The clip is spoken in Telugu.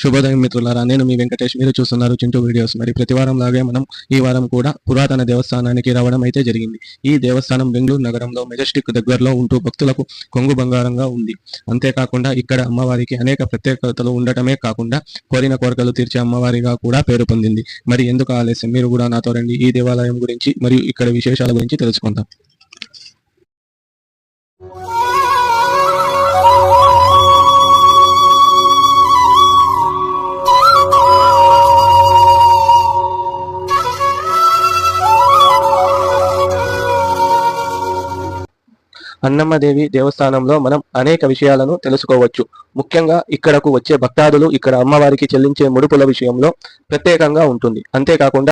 శుభోదయం మిత్రులారా, నేను మీ వెంకటేష్. మీరు చూస్తున్నారు చింటూ వీడియోస్. మరి ప్రతివారం లాగే మనం ఈ వారం కూడా పురాతన దేవస్థానానికి రావడం అయితే జరిగింది. ఈ దేవస్థానం బెంగళూరు నగరంలో మెజెస్టిక్ దగ్గరలో ఉంటూ భక్తులకు కొంగు బంగారంగా ఉంది. అంతేకాకుండా ఇక్కడ అమ్మవారికి అనేక ప్రత్యేకతలు ఉండటమే కాకుండా కోరిన కోరికలు తీర్చే అమ్మవారిగా కూడా పేరు పొందింది. మరి ఎందుకు ఆలస్యం, మీరు కూడా నాతో రండి. ఈ దేవాలయం గురించి మరియు ఇక్కడ విశేషాల గురించి తెలుసుకుందాం. అన్నమ్మదేవి దేవస్థానంలో మనం అనేక విషయాలను తెలుసుకోవచ్చు. ముఖ్యంగా ఇక్కడకు వచ్చే భక్తాదులు ఇక్కడ అమ్మవారికి చెల్లించే ముడుపుల విషయంలో ప్రత్యేకంగా ఉంటుంది. అంతేకాకుండా